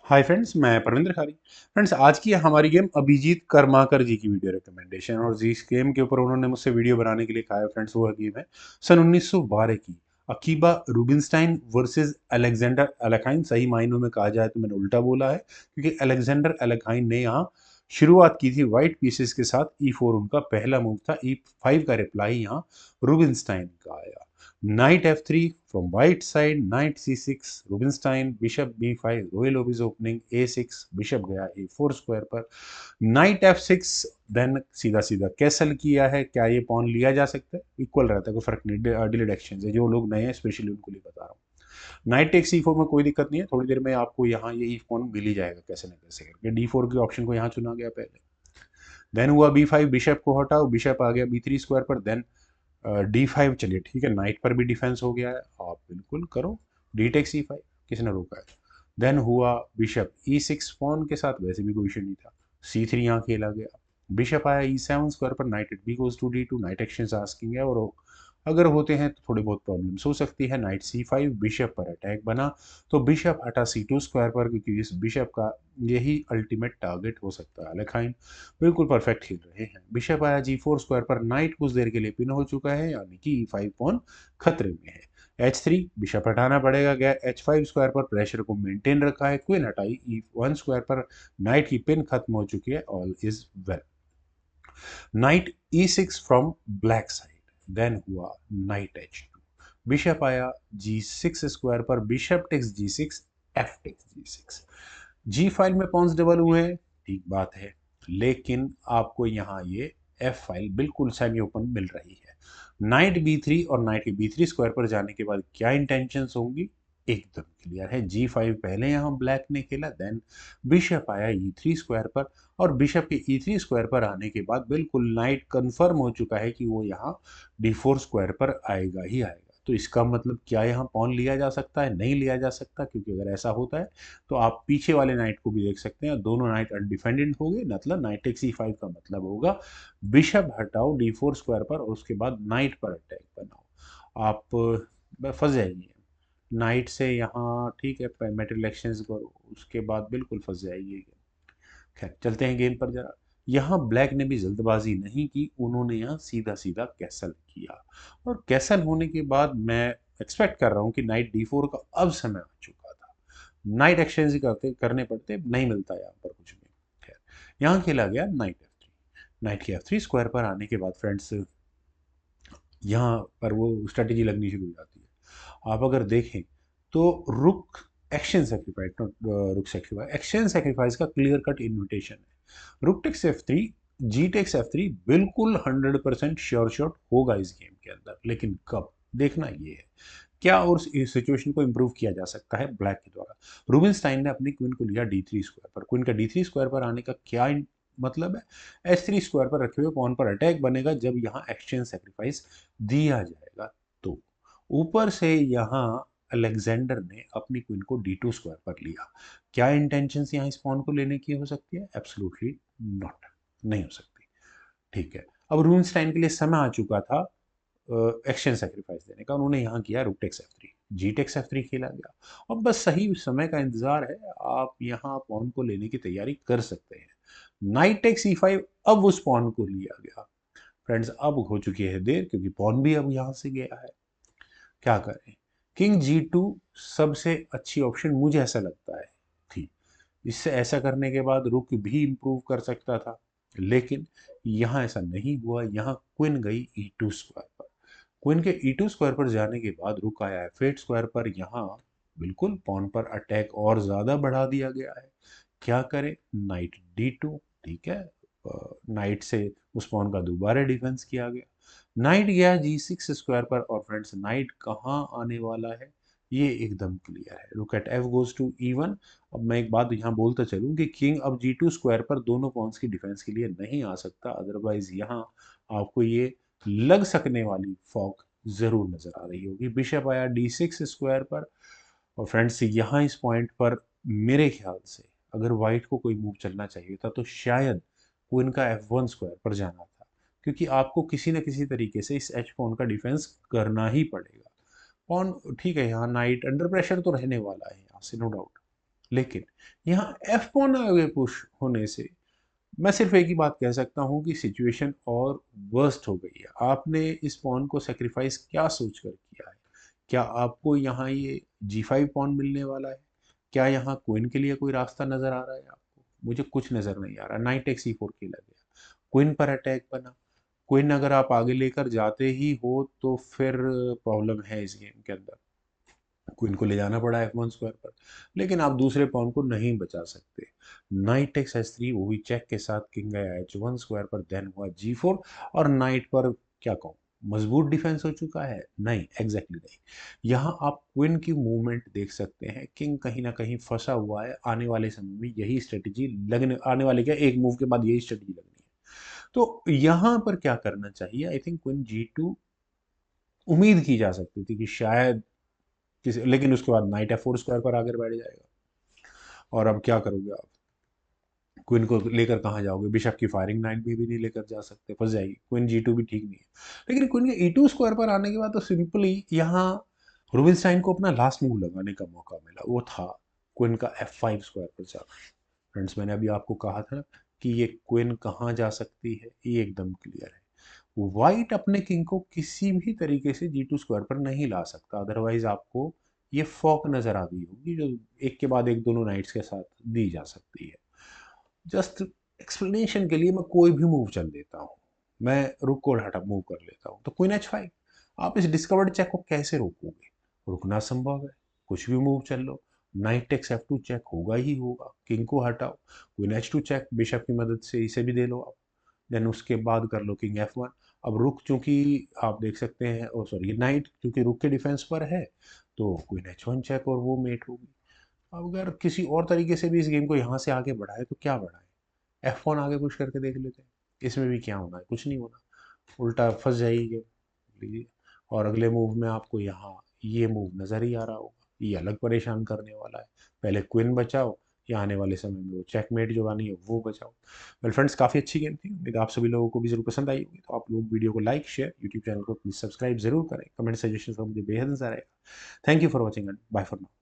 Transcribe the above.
Hi friends, मैं परविंद्र खारी। Friends, आज की हमारी गेम अभिजीत कर्माकर जी की वीडियो रिकमेंडेशन, और जिस गेम के ऊपर उन्होंने मुझसे वीडियो बनाने के लिए कहा है फ्रेंड्स, वो गेम है सन 1912 की अकीबा रूबिनस्टाइन वर्सेस अलेक्जेंडर एलेखाइन। सही मायनों में कहा जाए तो मैंने उल्टा बोला है, क्योंकि अलेक्जेंडर एलेखाइन ने यहाँ शुरुआत की थी वाइट पीसेस के साथ। E4 उनका पहला मूव था, E5 का रिप्लाई यहाँ रूबिनस्टाइन का आया। Knight f3 from white side, knight c6, Rubinstein, bishop b5, royal is opening, a6, bishop गया a4 स्क्वायर पर, knight f6, देन सीधा सीधा कैसल किया है। क्या ये पॉन लिया जा सकता है? इक्वल रहता है, कोई फर्क नहीं। डिलीड एक्सचेंज है, जो लोग नए हैं स्पेशली उनको लिए बता रहा हूँ। नाइट टेक सी4 में कोई दिक्कत नहीं है, थोड़ी देर में आपको यहाँ ये पॉन मिल ही जाएगा कैसे ना कैसे करके। d4 के ऑप्शन को यहाँ चुना गया पहले, देन हुआ b5, बिशप को हटाओ, बिशप आ गया b3 स्क्वायर पर, देन D5। चलिए ठीक है, नाइट पर भी डिफेंस हो गया है, आप बिल्कुल करो। डी टेक C5, किसने रोका है? देन हुआ बिशप E6 पॉन के साथ, वैसे भी कोई इशू नहीं था। C3 यहाँ खेला गया, बिशप आया E7 स्क्वायर पर, knight at B goes to D2, knight exchange asking है, और अगर होते हैं तो थोड़ी बहुत प्रॉब्लम्स हो सकती है। नाइट C5, बिशप पर अटैक बना, तो बिशप हटा C2 स्क्वायर पर, क्योंकि इस बिशप का यही अल्टीमेट टारगेट हो सकता है। अलेखाइन बिल्कुल परफेक्ट खेल रहे हैं। बिशप आया G4 स्क्वायर पर, नाइट कुछ देर के लिए पिन हो चुका है, यानी कि E5 पॉन खतरे में है। H3, बिशप हटाना पड़ेगा, गया H5 स्क्वायर पर, प्रेशर को मेंटेन रखा है। क्वीन हटाई E1 स्क्वायर पर, नाइट की पिन खत्म हो चुकी है, all is well. Knight E6 from black side, then हुआ नाइट H2, बिशप आया G6 स्क्वायर पर, bishop takes G6, F takes G6। G file में पॉन्स डबल हुए हैं, ठीक बात है, लेकिन आपको यहाँ ये F फाइल बिल्कुल सेमी ओपन मिल रही है। नाइट B3 और नाइट के B3 स्क्वायर पर जाने के बाद क्या इंटेंशंस होंगी, एकदम क्लियर है। G5 पहले यहाँ ब्लैक ने खेला, देन बिशप आया E3 स्क्वायर पर, और बिशप के E3 स्क्वायर पर आने के बाद बिल्कुल नाइट कंफर्म हो चुका है कि वो यहाँ D4 स्क्वायर पर आएगा ही आएगा। तो इसका मतलब क्या यहाँ पॉन लिया जा सकता है? नहीं लिया जा सकता, क्योंकि अगर ऐसा होता है तो आप पीछे वाले नाइट को भी देख सकते हैं, दोनों नाइट अनडिफेंडेड हो गए। मतलब नाइट टेक C5 का मतलब होगा बिशप हटाओ D4 स्क्वायर पर, और उसके बाद नाइट पर अटैक बनाओ। आप फंस जाएंगे नाइट से यहाँ, ठीक है, मेटल एक्सचेंज करो, उसके बाद बिल्कुल फंस जाएगी। खैर, चलते हैं गेम पर जरा। यहाँ ब्लैक ने भी जल्दबाजी नहीं की, उन्होंने यहाँ सीधा सीधा कैसल किया, और कैसल होने के बाद मैं एक्सपेक्ट कर रहा हूँ कि नाइट D4 का अब समय आ चुका था। नाइट एक्सचेंज ही करने पड़ते, नहीं मिलता यहाँ पर कुछ भी। खैर, यहाँ खेला गया नाइट F3। नाइट के F3 स्क्वायर पर आने के बाद फ्रेंड्स, यहाँ पर वो स्ट्रेटेजी लगनी शुरू हो जाती है। आप अगर देखें तो rook action sacrifice, not rook sacrifice, action sacrifice का क्लियर कट इन्विटेशन है। रुक टेक्स F3, जी टेक्स F3 बिल्कुल 100% श्योर शॉट होगा इस गेम के अंदर, लेकिन कब, देखना ये है। क्या और इस सिचुएशन को इंप्रूव किया जा सकता है ब्लैक के द्वारा? रूबिनस्टाइन ने अपनी क्वीन को लिया D3 स्क्वायर पर, क्वीन का D3 स्क्वायर पर आने का क्या मतलब है? H3 स्क्वायर पर रखे हुए पॉन पर अटैक बनेगा जब यहाँ एक्सचेंज सेक्रीफाइस दिया जाएगा। तो ऊपर से यहाँ अलेक्जेंडर ने अपनी क्वीन को D2 स्क्वायर पर लिया। क्या इंटेंशंस यहाँ इस पॉन को लेने की हो सकती है? एब्सोल्युटली नॉट, नहीं हो सकती। ठीक है, अब रूबिनस्टाइन के लिए समय आ चुका था एक्सचेंज सेक्रीफाइस देने का। उन्होंने यहाँ किया रुक टेक्स F3, जी टेक्स F3 खेला गया, और बस सही समय का इंतजार है, आप यहाँ पॉन को लेने की तैयारी कर सकते हैं। नाइट टेक्स E5, अब उस पॉन को लिया गया। फ्रेंड्स, अब हो चुकी है देर, क्योंकि पॉन भी अब यहाँ से गया है। क्या करें? किंग G2 सबसे अच्छी ऑप्शन मुझे ऐसा लगता है थी। इससे ऐसा करने के बाद रुक भी इंप्रूव कर सकता था, लेकिन यहाँ ऐसा नहीं हुआ। यहाँ क्वीन गई E2 स्क्वायर पर, क्वीन के E2 स्क्वायर पर जाने के बाद रुक आया F8 स्क्वायर पर। यहाँ बिल्कुल पॉन पर अटैक और ज़्यादा बढ़ा दिया गया है। क्या करें? नाइट D2, ठीक है, नाइट से उस पॉन का दोबारा डिफेंस किया गया। नाइट गया G6 स्क्वायर पर, और फ्रेंड्स नाइट कहाँ आने वाला है ये एकदम क्लियर है। रुक eight F goes to E1। अब मैं एक बात यहाँ बोलता चलूँ कि किंग अब G2 स्क्वायर पर दोनों पॉन्स की डिफेंस के लिए नहीं आ सकता, अदरवाइज यहाँ आपको ये लग सकने वाली फॉक जरूर नजर आ रही होगी। बिशप आया D6 स्क्वायर पर, और फ्रेंड्स यहाँ इस पॉइंट पर मेरे ख्याल से अगर वाइट को कोई मूव चलना चाहिए था तो शायद क्वीन का F1 स्क्वायर पर जाना था, क्योंकि आपको किसी न किसी तरीके से इस H पॉन का डिफेंस करना ही पड़ेगा। पॉन ठीक है, यहाँ नाइट अंडर प्रेशर तो रहने वाला है यहाँ से, नो डाउट, लेकिन यहाँ एफ पॉन आगे पुश होने से मैं सिर्फ एक ही बात कह सकता हूँ कि सिचुएशन और वर्स्ट हो गई है। आपने इस पॉन को सेक्रीफाइस क्या सोच कर किया है? क्या आपको यहाँ ये G5 पॉन मिलने वाला है? क्या यहाँ क्वीन के लिए कोई रास्ता नजर आ रहा है आपको? मुझे कुछ नजर नहीं आ रहा। नाइट टेक C4 खेला गया, क्वीन पर अटैक बना। क्वीन अगर आप आगे लेकर जाते ही हो तो फिर प्रॉब्लम है इस गेम के अंदर। क्वीन को ले जाना पड़ा F1 स्क्वायर पर, लेकिन आप दूसरे पॉन को नहीं बचा सकते। नाइट टेक्स S3, वो भी चेक के साथ किंग गया H1 स्क्वायर पर, देन हुआ G4। और नाइट पर क्या कहूँ, मजबूत डिफेंस हो चुका है? नहीं, एग्जैक्टली नहीं। यहाँ आप क्वीन की मूवमेंट देख सकते हैं, किंग कहीं ना कहीं फंसा हुआ है। आने वाले समय में यही स्ट्रेटेजी लगने, आने वाले क्या एक मूव के बाद यही स्ट्रेटेजी लगनी है। तो यहाँ पर क्या करना चाहिए? आई थिंक क्वीन G2 उम्मीद की जा सकती थी कि शायद किसी, लेकिन उसके बाद नाइट F4 स्क्वायर पर आकर बैठ जाएगा। और अब क्या करोगे आप? क्वीन को लेकर कहाँ जाओगे? बिशप की फायरिंग नाइट भी नहीं लेकर जा सकते, फंस जाएगी। क्वीन G2 भी ठीक नहीं है। लेकिन क्वीन के E2 स्क्वायर पर आने के बाद तो सिंपली यहाँ रूबिनस्टाइन को अपना लास्ट मूव लगाने का मौका मिला, वो था क्वीन का F5 स्क्वायर पर जाना। फ्रेंड्स, मैंने अभी आपको कहा था कि ये क्वीन कहाँ जा सकती है, ये एकदम क्लियर है। वाइट अपने किंग को किसी भी तरीके से G2 स्क्वायर पर नहीं ला सकता, अदरवाइज आपको ये फॉक नजर आ गई होगी जो एक के बाद एक दोनों नाइट्स के साथ दी जा सकती है। जस्ट एक्सप्लेनेशन के लिए मैं कोई भी मूव चल देता हूँ। मैं रुक को हटा मूव कर लेता हूँ तो क्वीन H5। आप इस डिस्कवर्ड चेक को कैसे रोकोगे? रुकना संभव है, कुछ भी मूव चल लो। नाइट टेक्स F2 चेक होगा ही होगा, किंग को हटाओ, क्वीन H2 चेक, बिशप की मदद से इसे भी दे लो आप। देन उसके बाद कर लो किंग F1। अब रुक चूंकि आप देख सकते हैं, ओ सॉरी नाइट क्योंकि रुक के डिफेंस पर है, तो क्वीन H1 चेक और वो मेट होगी। अब अगर किसी और तरीके से भी इस गेम को यहाँ से आगे बढ़ाए तो क्या बढ़ाए? F1 आगे पुश करके देख लेते हैं, इसमें भी क्या होना है? कुछ नहीं होना, उल्टा फंस जाएगी गेम। लीजिए, और अगले मूव में आपको यहाँ ये मूव नजर ही आ रहा होगा, ये अलग परेशान करने वाला है। पहले क्वीन बचाओ, या आने वाले समय में वो चेकमेट जो आनी है वो बचाओ। वेल फ्रेंड्स, काफ़ी अच्छी गेम थी, उम्मीद आप सभी लोगों को भी जरूर पसंद आई होगी। तो आप लोग वीडियो को लाइक शेयर, यूट्यूब चैनल को प्लीज सब्सक्राइब जरूर करें। कमेंट सजेशन का मुझे बेहद इंतजार रहेगा। Thank you for watching and bye for now.